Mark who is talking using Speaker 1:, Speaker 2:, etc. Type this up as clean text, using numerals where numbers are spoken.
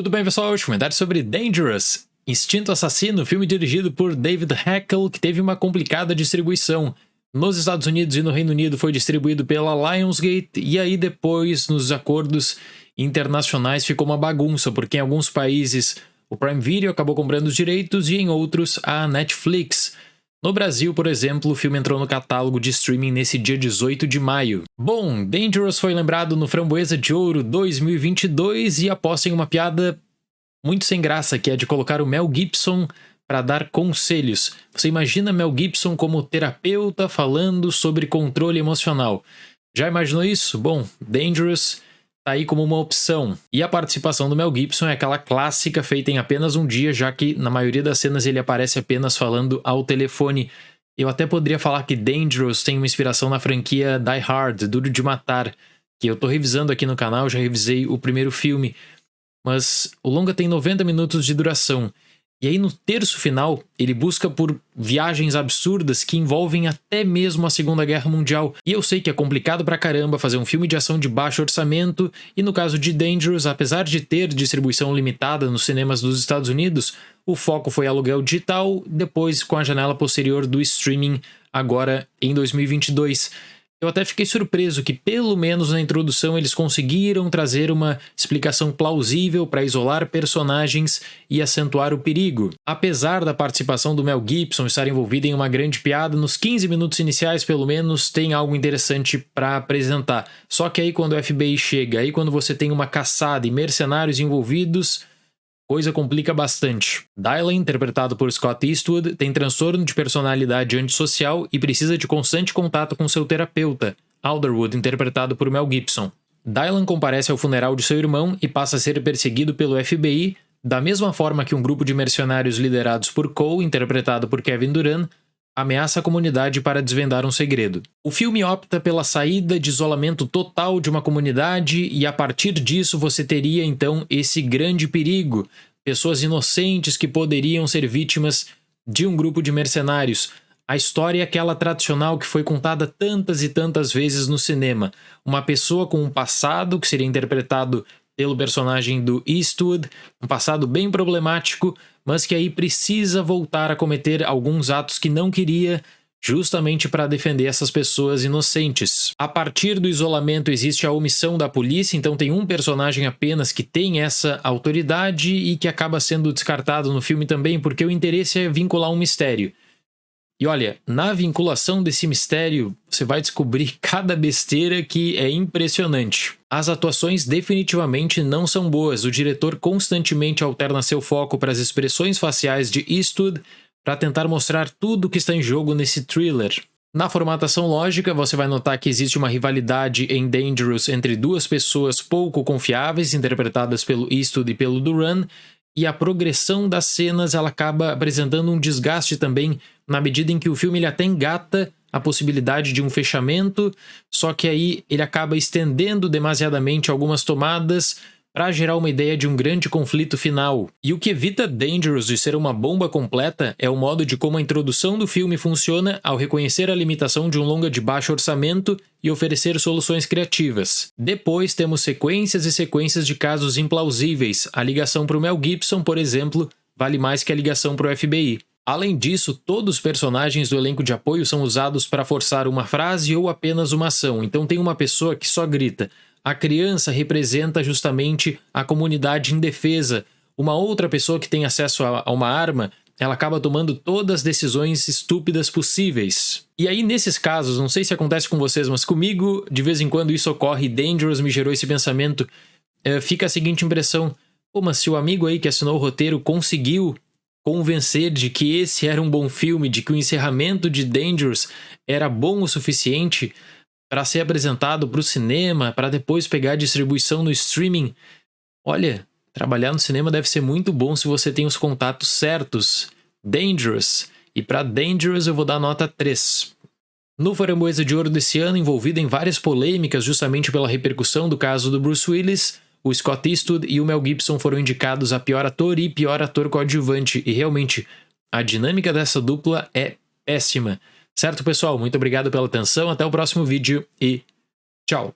Speaker 1: Tudo bem, pessoal? Hoje comentário sobre Dangerous, Instinto Assassino, filme dirigido por David Heckel, que teve uma complicada distribuição. Nos Estados Unidos e no Reino Unido foi distribuído pela Lionsgate, e aí depois, nos acordos internacionais, ficou uma bagunça, porque em alguns países o Prime Video acabou comprando os direitos e em outros a Netflix. No Brasil, por exemplo, o filme entrou no catálogo de streaming nesse dia 18 de maio. Bom, Dangerous foi lembrado no Framboesa de Ouro 2022 e aposta em uma piada muito sem graça, que é de colocar o Mel Gibson para dar conselhos. Você imagina Mel Gibson como terapeuta falando sobre controle emocional. Já imaginou isso? Bom, Dangerous tá aí como uma opção. E a participação do Mel Gibson é aquela clássica feita em apenas um dia, já que na maioria das cenas ele aparece apenas falando ao telefone. Eu até poderia falar que Dangerous tem uma inspiração na franquia Die Hard, Duro de Matar, que eu tô revisando aqui no canal, já revisei o primeiro filme. Mas o longa tem 90 minutos de duração. E aí no terço final, ele busca por viagens absurdas que envolvem até mesmo a Segunda Guerra Mundial. E eu sei que é complicado pra caramba fazer um filme de ação de baixo orçamento, e no caso de Dangerous, apesar de ter distribuição limitada nos cinemas dos Estados Unidos, o foco foi aluguel digital, depois com a janela posterior do streaming, agora em 2022. Eu até fiquei surpreso que, pelo menos na introdução, eles conseguiram trazer uma explicação plausível para isolar personagens e acentuar o perigo. Apesar da participação do Mel Gibson estar envolvido em uma grande piada, nos 15 minutos iniciais, pelo menos, tem algo interessante para apresentar. Só que aí quando o FBI chega, aí quando você tem uma caçada e mercenários envolvidos, coisa complica bastante. Dylan, interpretado por Scott Eastwood, tem transtorno de personalidade antissocial e precisa de constante contato com seu terapeuta, Alderwood, interpretado por Mel Gibson. Dylan comparece ao funeral de seu irmão e passa a ser perseguido pelo FBI, da mesma forma que um grupo de mercenários liderados por Cole, interpretado por Kevin Durant, ameaça a comunidade para desvendar um segredo. O filme opta pela saída de isolamento total de uma comunidade e a partir disso você teria então esse grande perigo, pessoas inocentes que poderiam ser vítimas de um grupo de mercenários. A história é aquela tradicional que foi contada tantas e tantas vezes no cinema. Uma pessoa com um passado que seria interpretado pelo personagem do Eastwood, um passado bem problemático, mas que aí precisa voltar a cometer alguns atos que não queria, justamente para defender essas pessoas inocentes. A partir do isolamento existe a omissão da polícia, então tem um personagem apenas que tem essa autoridade e que acaba sendo descartado no filme também, porque o interesse é vincular um mistério. E olha, na vinculação desse mistério, você vai descobrir cada besteira que é impressionante. As atuações definitivamente não são boas, o diretor constantemente alterna seu foco para as expressões faciais de Eastwood para tentar mostrar tudo que está em jogo nesse thriller. Na formatação lógica, você vai notar que existe uma rivalidade em Dangerous entre duas pessoas pouco confiáveis, interpretadas pelo Eastwood e pelo Durant, e a progressão das cenas ela acaba apresentando um desgaste também, na medida em que o filme ele até engata a possibilidade de um fechamento, só que aí ele acaba estendendo demasiadamente algumas tomadas para gerar uma ideia de um grande conflito final. E o que evita Dangerous de ser uma bomba completa é o modo de como a introdução do filme funciona ao reconhecer a limitação de um longa de baixo orçamento e oferecer soluções criativas. Depois temos sequências e sequências de casos implausíveis. A ligação para o Mel Gibson, por exemplo, vale mais que a ligação para o FBI. Além disso, todos os personagens do elenco de apoio são usados para forçar uma frase ou apenas uma ação. Então tem uma pessoa que só grita. A criança representa justamente a comunidade indefesa. Uma outra pessoa que tem acesso a uma arma, ela acaba tomando todas as decisões estúpidas possíveis. E aí, nesses casos, não sei se acontece com vocês, mas comigo, de vez em quando isso ocorre, e Dangerous me gerou esse pensamento, fica a seguinte impressão: pô, mas se o amigo aí que assinou o roteiro conseguiu convencer de que esse era um bom filme, de que o encerramento de Dangerous era bom o suficiente para ser apresentado para o cinema, para depois pegar a distribuição no streaming. Olha, trabalhar no cinema deve ser muito bom se você tem os contatos certos. Dangerous. E para Dangerous eu vou dar nota 3. No Framboesa de Ouro desse ano, envolvido em várias polêmicas justamente pela repercussão do caso do Bruce Willis, o Scott Eastwood e o Mel Gibson foram indicados a pior ator e pior ator coadjuvante. E realmente, a dinâmica dessa dupla é péssima. Certo, pessoal? Muito obrigado pela atenção, até o próximo vídeo e tchau!